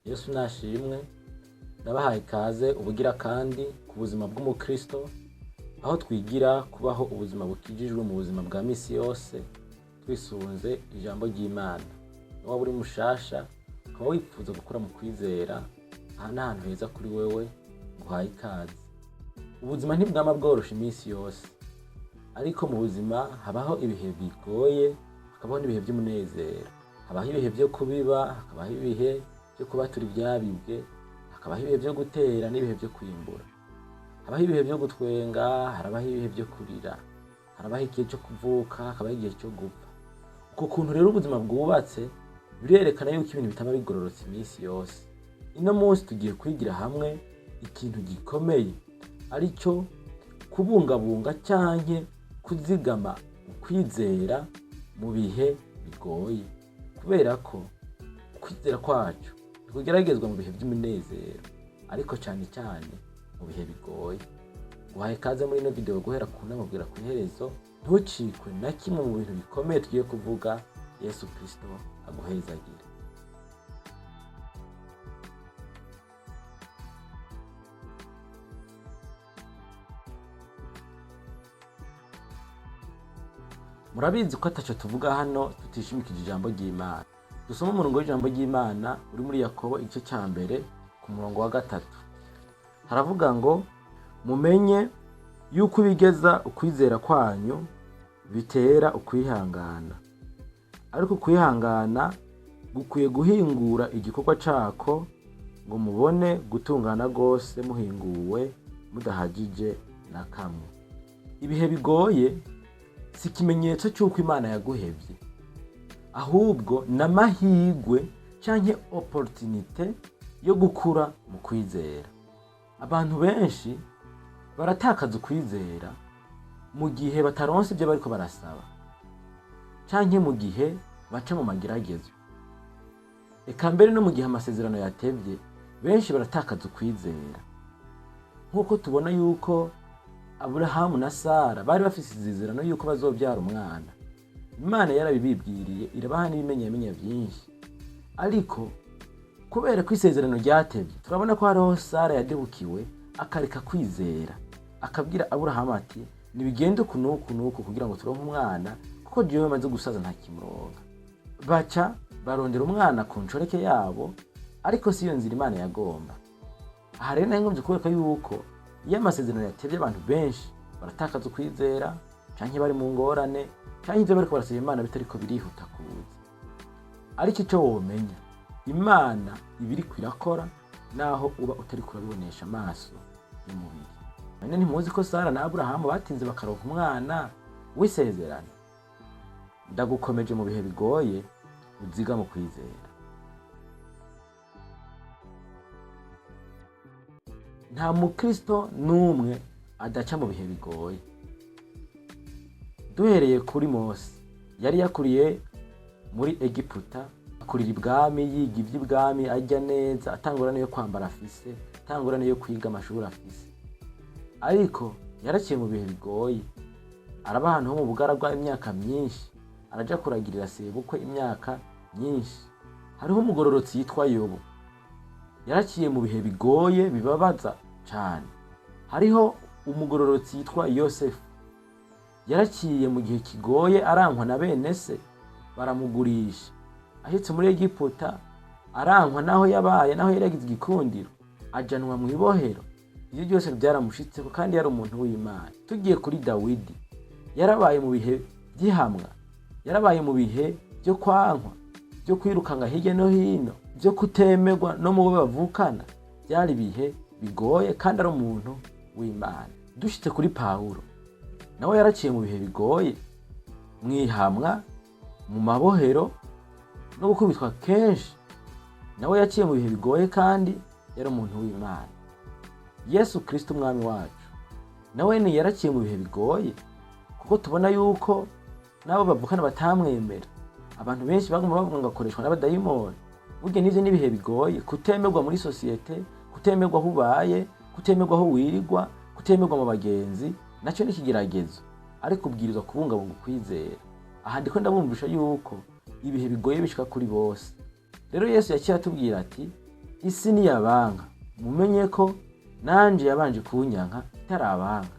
Yesu nashimwe, ndabahaye ikaze ubugira kandi ku buzima bw'Umukristo, aho twigira kubaho ubuzima bukijijwe mu buzima bwa misi yose twisunze ijambo ry'Imana. Niba uri mushasha ukaba wifuza gukura mu kwizera, aha ni ahantu heza kuri wewe, nguhaye ikaze. Ubuzima ntibwama bworosha imisi yose, ariko mu buzima habaho ibihe bigoye, hakabaho n'ibihe by'umunezero. Habaho ibihe byo kubiba, hakabaho ibihe byo kubatura ivyabibwe, hakabaho ibihe byo gutera n'ibihe byo kwimbura. Habaho ibihe byo gutwenga, harabaho ibihe byo kurira, harabaho igihe cyo kuvuka, hakabaho igihe cyo gupfa. Uko kuntu rero ubuzima bwubatse birerekana yuko ibintu bitaba bigororotse imisi yose. Ino munsi tugiye kwigira hamwe ikintu gikomeye, arico kubungabunga canke kuzigama ukwizera mu bihe bigoye, kubera ko ukwizera kwacu ntikugeragezwa mu bihe by'umunezero, ariko cane cane mu bihe bigoye. Guhaye ikaze muri ino video guhera ku ntango kugera ku iherezo, ntucikwe na kimwe mu bintu bikomeye tugiye kuvuga. Yesu Kristo aguhezagire. Murabizi ko ataco tuvuga hano tutishimikije ijambo ry'Imana. Dusoma umurongo w'ijambo ry'Imana uri muri Yakobo igice ca mbere ku murongo wa 3. Haravuga ngo mumenye yuko ibigeza ukwizera kwanyu bitera ukwihangana. Ariko ukwihangana gukwiye guhingura igikorwa cako ngo mubone gutungana gose muhinguwe mudahagije na kamwe. Ibihe bigoye si ikimenyetso cy'uko Imana yaguhevye, ahubwo n'amahigwe canke opportunité yo gukura mu kwizera. Abantu benshi baratakaza ukwizera mu gihe bataronse ibyo bariko barasaba, canke mu gihe baca mu mageragezwa. Eka mbere no mu gihe amasezerano yatevye, benshi baratakaza ukwizera. Nk'uko tubona yuko Aburahamu na Sara bari bafise isezerano yuko bazobyara umwana. Imana yarabibibwiriye, irabaha n'ibimenyamenya byinshi. Ariko kubera ko isezerano ryatevye, turabona ko hariho Sara yadebukiwe akareka kwizera, akabwira Aburahamu ati nibigende kunuku kugira ngo turonke umwana, kuko jewe maze gusaza nta kimuronka. Baca barondera umwana ku nshoreke yabo, ariko siyo nzira Imana yagomba. Aha rero nangomvye kubereka yuko iyo amasezerano yatevye abantu benshi baratakaza ukwizera, canke bari mu ngorane, canke ivyo bariko barasaba Imana bitariko birihuta kuza. Ariko ico womenya, Imana ibiriko irakora naho uba utariko urabibonesha amaso y'umubiri. None ntimuzi ko Sara na Aburahamu batinze bakaronka umwana w'isezerano? Ndagukomeje mu bihe bigoye, uziga mu kwizera. Nta mukristo n'umwe adaca mu bihe bigoye. Duhereye kuri Mose, yari yakuriye muri Egiputa, akurira ibwami, yiga ivy'ibwami, arya neza, atangura niyo kwambara afise, atangura niyo kwiga amashuri afise. Ariko yaraciye mu bihe bigoye, araba ahantu ho mu bugaragwa imyaka myinshi, araja kuragirira sebukwe imyaka myinshi. Hariho umugororotsi yitwa Yobu, yaraciye mu bihe bigoye bibabaza cane. Hariho umugororotsi yitwa Yosefu, yaraciye mu gihe kigoye, arankwa na bene se, baramugurisha. Ashitse muri Egiputa, arankwa naho yabaye, naho yaragize igikundiro, ajanwa mu ibohero. Ivyo byose byaramushitseko, kandi yari umuntu w'Imana. Tugiye kuri Dawidi, yarabaye mu bihe by'ihamwa, yarabaye mu bihe byo kwankwa, byo kwirukanga hirya no hino, byo kutemerwa no mu bo bavukana. Byari ibihe bigoye, kandi ari umuntu w'Imana. Dushitse kuri Pawulo, nawe yaraciye mu bihe bigoye, mwihamwa, mu mabohero, no gukubitwa kenshi. Nawe yaciye mu bihe bigoye, kandi yari umuntu w'Imana. Yesu Kristo umwami wacu, nawe ni yaraciye mu bihe bigoye, kuko tubona yuko nabo bavukana batamwemera. Abantu benshi baguma bavuga ngo akoreshwa n'abadayimoni. Burya n'ivyo n'ibihe bigoye, kutemerwa muri societe, kutemerwa aho ubaye, kutemerwa aho wirigwa, kutemerwa mu bagenzi, naco ni ikigeragezo. Ariko ubwirizwa kubungabunga ukwizera. Aha ndiko ndabumvisha yuko ibihe bigoye bishika kuri bose. Rero Yesu yaciye atubwira ati isi niyabanka mumenye ko nanje yabanje kunyanka itarabanka.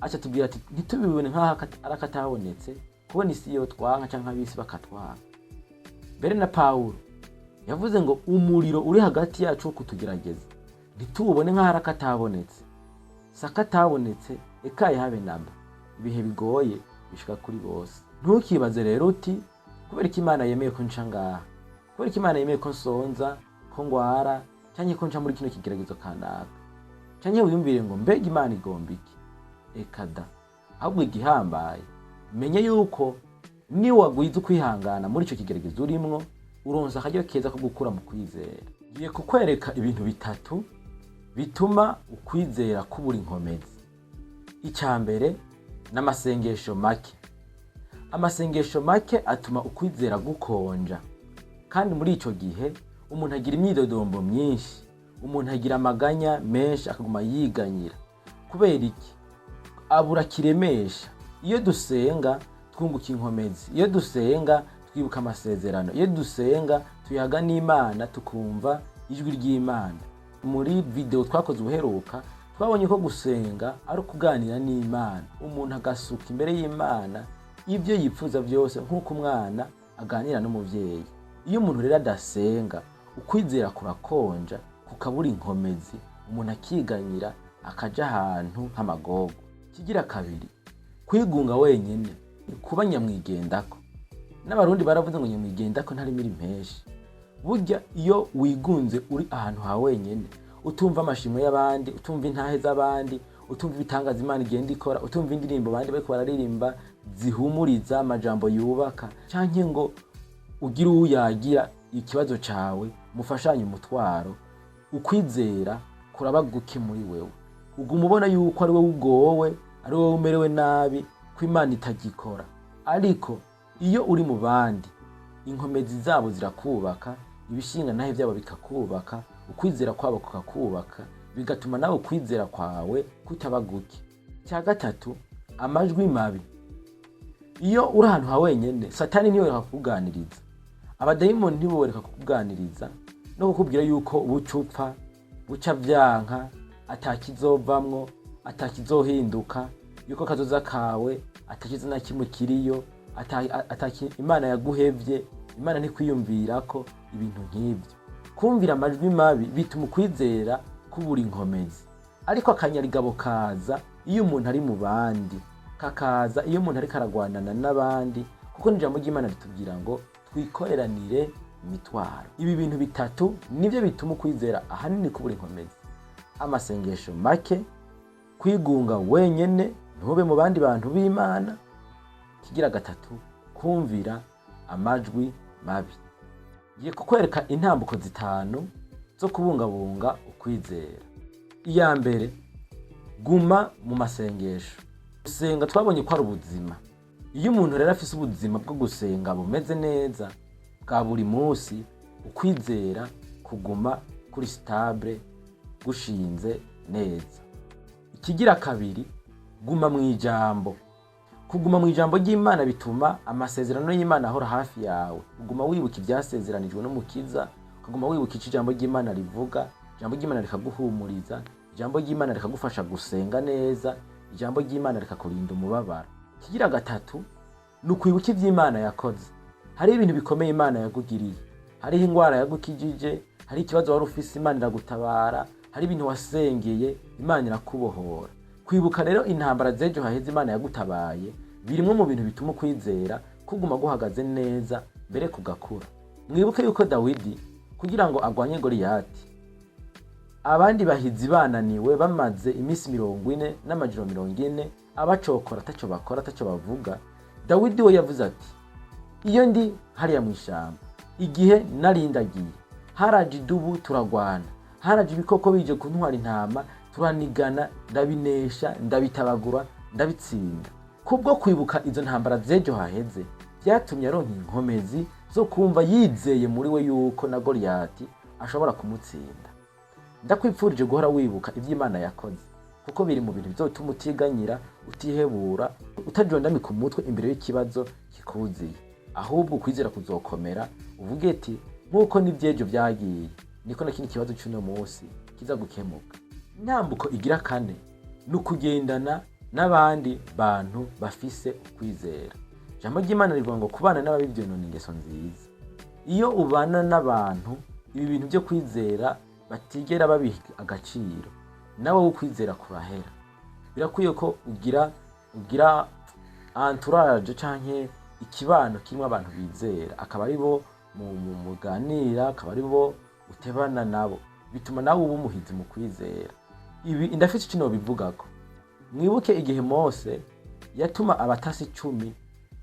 Aca tubwira ati ntitubibone nk'aho ari akatabonetse kubona isi yo twanka canke abisi bakatwanka. Mbere na Pawulo yavuze ngo umuriro uri hagati yacu wo kutugerageza ntitubone nk'aho ari akatabonetse. Sakatabonetse ekaye habe namba. Ibihe bigoye bishika kuri bose. Ntukibaze rero uti kubera ko Imana yemeye ko nca ngaha, kubera ko Imana yemeye ko nsonza, ko ngwara canke ko nca muri kino kigeragezo kanaka, canke wiyumvire ngo mbega Imana igomba iki. Ekada, ahubwo igihambaye menye yuko ni wagwiza ukwihangana muri ico kigeragezo urimwo, uronsa akaryo keza ko gukura mu kwizera. Ngiye kukwereka ibintu bitatu bituma ukwizera kubura inkomezi. Icambere n'amasengesho make. Amasengesho make atuma ukwizera gukonja, kandi muri ico gihe umuntu agira imyidodombo myinshi, umuntu agira amaganya menshi akaguma yiganyira. Kubera iki? Abura kiremesha. Iyo dusenga twunguka inkomezi, iyo dusenga twibuka amasezerano, iyo dusenga tuyaga n'Imana tukumva ijwi ry'Imana. Muri video twakoze ubuheruka twabonye ko gusenga ari ukuganira n'Imana, umuntu agasuka imbere y'Imana ibyo yipfuza byose nk'uko umwana aganira n'umuvyeyi. Iyo umuntu rero adasenga ukwizera kurakonja, kukabura inkomezi, umuntu akiganyira akaja ahantu nk'amagogo. Kigira kabiri, kwigunga wenyene, kuba nyamwigendako. N'abarundi baravuze ngo nyamwigendako ntarimira impeshi. Burya iyo wigunze uri ahantu ha wenyene, utumva amashimwe y'abandi, utumva intahe z'abandi, utumva ibitangaza Imana igenda ikora, utumva indirimbo abandi bariko bararirimba zihumuriza, amajambo yubaka, canke ngo ugire uyagira ikibazo cawe mufashanye umutwaro, ukwizera kurabaguke muri wewe. Uguma ubona yuko ari wowe ugowe, ari wowe umerewe nabi, ko Imana itagikora. Ariko iyo uri mu bandi, inkomezi zabo zirakubaka, ibishinga nahe byabo bikakubaka, ukwizera kwabo kukakubaka, bigatuma nawe ukwizera kwawe kutabaguke. Cya gatatu, amajwi mabi. Iyo uri ahantu ha wenyene, Satani niwe akakuganiriza, abadayimoni ntiboreka kukuganiriza no kukubwira yuko ubucupfa, buca vyanka, atakizovamwo, atakizohinduka, yuko kazoza kawe atakiza na kimwe kiriyo, Imana yaguhevye, Imana ntikwiyumvirako, ibintu nk'ibyo. Kumvira amajwi mabi bituma ukwizera kubura inkomezi. Ariko akanyarigabo kaza iyo umuntu ari mu bandi, kakaza iyo umuntu ari karagwanana n'abandi, kuko n'ijambo ry'Imana ritubwira ngo twikoreranire imitwaro. Ibi bintu bitatu nivyo bituma ukwizera ahanini kubura inkomezi. Amasengesho make, kwigunga wenyene ntube mu bandi bantu b'Imana. Kigira gatatu, kumvira amajwi mabi. Ngiye kukwereka intambuko zitanu zo kubungabunga ukwizera. Iya mbere, guma mu masengesho. Gusenga twabonye ko ari ubuzima. Iyo umuntu rero afise ubuzima bwo gusenga bumeze neza bwa buri munsi, ukwizera kuguma kuri stable, gushinze neza. Ikigira kabiri, guma mu ijambo. Kuguma mu ijambo ry'Imana bituma amasezerano y'Imana ahora hafi yawe. Uguma wibuka ibyasezeranijwe n'Umukiza, ukaguma wibuka icyo ijambo ry'Imana rivuga, ijambo ry'Imana rikaguhumuriza, ijambo ry'Imana rikagufasha gusenga neza, ijambo ry'Imana rikakurinda umubabaro. Kigira gatatu, nukwibuka ivy'Imana yakoze. Hari ibintu bikomeye Imana yagugiriye, hari ingwara yagukijije, hari ikibazo wari ufise Imana iragutabara, hari ibintu wasengeye Imana irakubohora. Kwibuka rero intambara zejo haheze Imana yagutabaye birimwe mu bintu bituma ukwizera kuguma guhagaze neza mbere kugakura. Mwibuke yuko Dawidi kugira ngo agwanye Goliyati, abandi bahizi bananiwe bamaze imisi 40 n'amajiro 40 abacokora taco bakora taco bavuga, Dawidi we yavuze ati iyo ndi hariya mu ishamba, igihe narindagiye haraje idubu turagwana, haraje ibikoko bije kuntwara intama, turanigana, ndabinesha, ndabitabagura, ndabitsinda. Kubwo kwibuka izo ntambara zejo haheze byatumye aronka inkomezi zo kumva yizeye muri we yuko na Goliyati ashobora kumutsinda. Ndakwipfurije guhora wibuka ivy'Imana yakoze, kuko biri mu bintu bizotuma utiganyira, utihebura, utajondamika umutwe imbere y'ikibazo kikuziye. Ahubwo ukwizera kuzokomera, uvuge ati nkuko n'ivyejo byagiye, niko na kindi kibazo cy'uno munsi kiza gukemuka. Intambuko igira kane ni ukugendana n'abandi bantu bafise ukwizera. Ijambo ry'Imana rivuga ngo kubana n'ababi vyonona ingeso nziza. Iyo ubana n'abantu ibi bintu byo kwizera batigera babiha agaciro, nawe ukwizera kurahera. Birakwiye ko ugira entourage canke ikibano kimwe abantu bizera, akaba ari bo muganira, akaba ari bo utebana nabo, bituma nawe uba umuhizi mu kwizera. Ibi ndafite kino bivugako. Mwibuke igihe Mose yatuma abatasi 10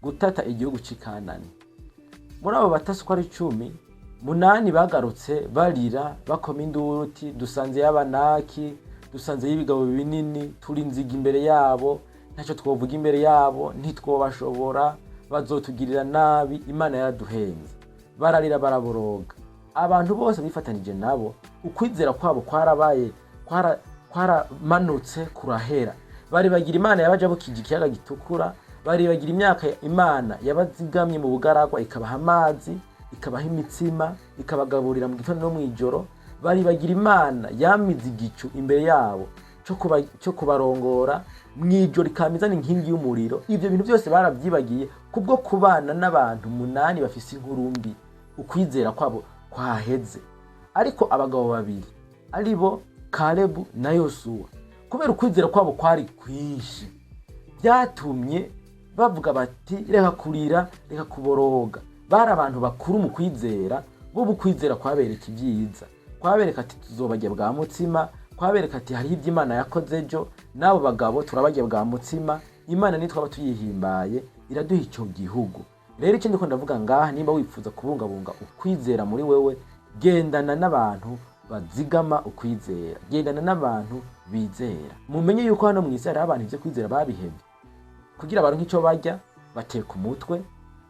gutata igihugu cy'Ikanani. Muri abo batasi ko ari 10, 8 bagarutse barira bakoma induru uti dusanze y'abanaki, dusanze y'ibigabo binini, turi nziga imbere yabo, ntacyo twovuga imbere yabo, ntitwobashobora, bazotugirira nabi, Imana yaraduhenze. Bararira baraboroga. Abantu bose bifatanije nabo, ukwizera kwabo kwaramanutse kurahera. Bari bagira Imana yabaje bukije ikiyaga gitukura, bari bagira imyaka Imana yabazigamye mu bugaragwa ikabaha amazi, ikabaha imitsima, ikabagaburira mu gitondo no mwijoro. Bari bagira Imana yamize igicu imbere yabo cyo kubarongora, mwijoro ikamizana inkingi y'umuriro. Ivyo bintu byose baravyibagiye kubwo kubana n'abantu 8 bafise inkurumbi. Ukwizera kwabo kwaheze. Ariko abagabo babiri aribo Kalebu na Yosuwa, kubera ukwizera kwabo kwari kwinshi, byatumye bavuga bati reka kurira, reka kuboroga. Bari abantu bakuru mu kwizera, bo bukwizera kwabereka ibyiza, kwabereka ati tuzobajya bwa mutsima, kwabereka ati hari ibyo Imana yakoze ejo, nabo bagabo turabajya bwa mutsima, Imana nitwaba tuyihimbaye iraduha icyo gihugu. Rero icyo ndiko ndavuga ngaha, nimba wifuza kubungabunga ukwizera muri wewe, gendana n'abantu bazigama ukwizera, gendana n'abantu bizera. Mumenye yuko hano mu isi hari abantu ivyo kwizera babihebye. Kugira baronke icyo barya bateka umutwe,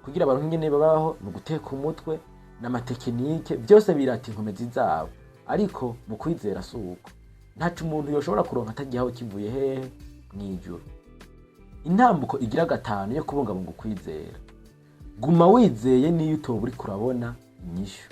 kugira baronke ingene babaho mu guteka umutwe n'amatekinike, byose birata inkomezi zabo. Ariko mu kwizera suko ntacu umuntu yoshobora kuronka atagihaho kivuye hehe mwijuru. Intambuko igira 5 yo kubungabunga ukwizera. Guma wizeye niyo utoba uri kurabona inyishu.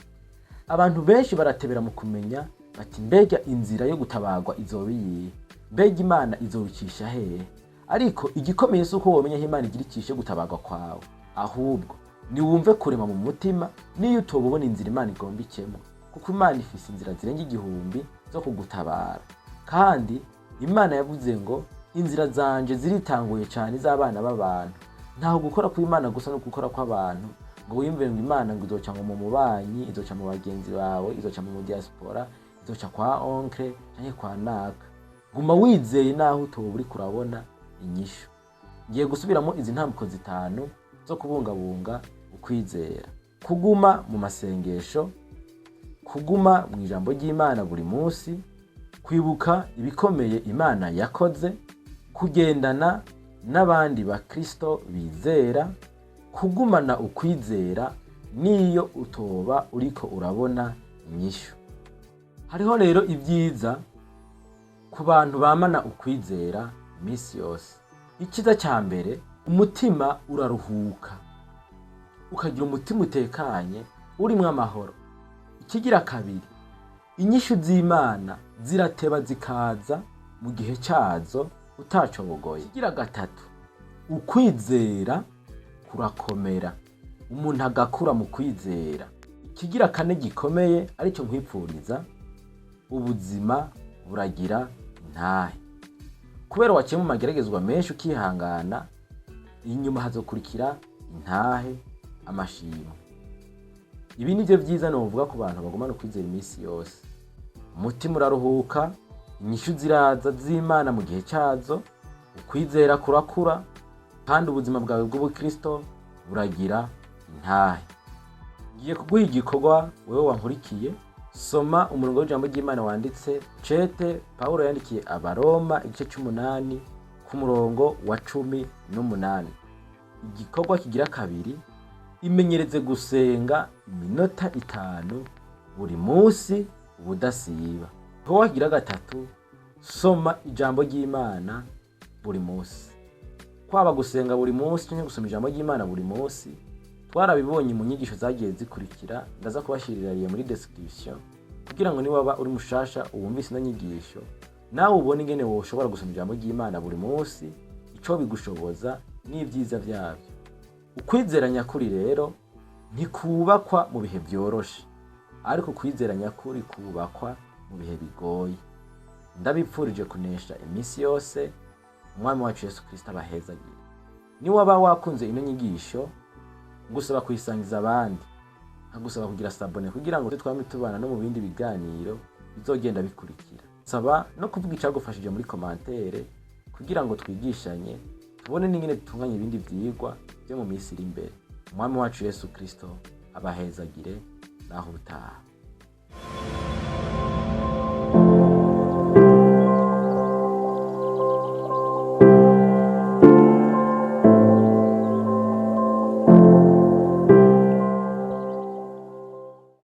Abantu benshi baratebera mu kumenya bati mbega inzira yo gutabagwa izobiye, mbega Imana izobicisha hehe. Ariko igikomeye suko womenya aho Imana igira icishe gutabagwa kwawe, ahubwo ni wumve kurema mu mutima niyo utoba ubona inzira Imana igomba ikemo, kuko Imana ifise inzira zirenga 1000 zo kugutabara. Kandi Imana yavuze ngo inzira zanje ziritanguye cyane iz'abana b'abantu. Ntaho gukora ku Imana gusa no gukora kw'abantu ngo wimvire ngo Imana ngo izoca mu mubanyi, izoca mu bagenzi bawe, izoca mu diaspora, izoca kwa oncle cyangwa kwa naka. Guma wizeye naho utoba uri kurabona inyishu. Ngiye gusubiramo izi ntambuko 5 zo kubungabunga ukwizera. Kuguma mu masengesho, kuguma mu ijambo ry'Imana buri munsi, kwibuka ibikomeye Imana yakoze, kugendana n'abandi bakristo bizera, kugumana ukwizera niyo utoba uriko urabona inyishu. Hariho rero ibyiza ku bantu bamana ukwizera iminsi yose. Ikiza cya mbere, umutima uraruhuka, ukagira umutima utekanye urimwo amahoro. Ikigira kabiri, inyishu z'Imana zirateba zikaza mu gihe cyazo utacobogoye. Ikigira 3, ukwizera kurakomera, umuntu agakura mu kwizera. Ikigira 4 gikomeye aricyo nkwipfuriza, ubuzima buragira intahe. Kubera waciye mu mageragezwa menshi ukihangana, inyuma hazokurikira intahe, amashimwe. Ibi nivyo vyiza novuga ku bantu bagumana ukwizera iminsi yose. Umutima uraruhuka, inyishu ziraza z'Imana mu gihe cyazo, ukwizera kurakura, kandi ubuzima bwawe bw'Ubukristo buragira intahe. Ngiye kuguha igikorwa wewe wankurikiye. Soma umurongo w'ijambo ry'Imana wanditse cete Paulo yandikiye Abaroma igice 8 ku murongo wa 18. Igikorwa kigira 2, imenyereze gusenga iminota 5 buri munsi ubudasiba. Igikorwa kigira 3, soma ijambo ry'Imana buri munsi. Kwaba gusenga buri munsi cyangwa gusoma ijambo ry'Imana buri munsi twarabibonye mu nyigisho zagiye zikurikira, ndaza kubashirira muri description. kugira ngo niwaba uri mushasha uwumvise ino nyigisho nawe ubone ingene woshobora gusoma ijambo ry'Imana buri munsi, ico bigushoboza n'ivyiza vyavyo. Ukwizera nyakuri rero ntikubakwa mu bihe vyoroshe, ariko ukwizera nyakuri kubakwa mu bihe bigoye. Ndabipfurije kunesha iminsi yose, umwami wacu Yesu Kristo abahezagire. Niwaba wakunze ino nyigisho, ngusaba kuyisangiza abandi, nkagusaba kugira sabone kugira ngo twame tubana no mu bindi biganiro bizogenda bikurikira. Saba no kuvuga icagufashije muri commentaire kugira ngo twigishanye, tubone n'ingene dutunganya ibindi vyigwa byo mu minsi iri imbere. Umwami wacu Yesu Kristo abahezagire naho ubutaha.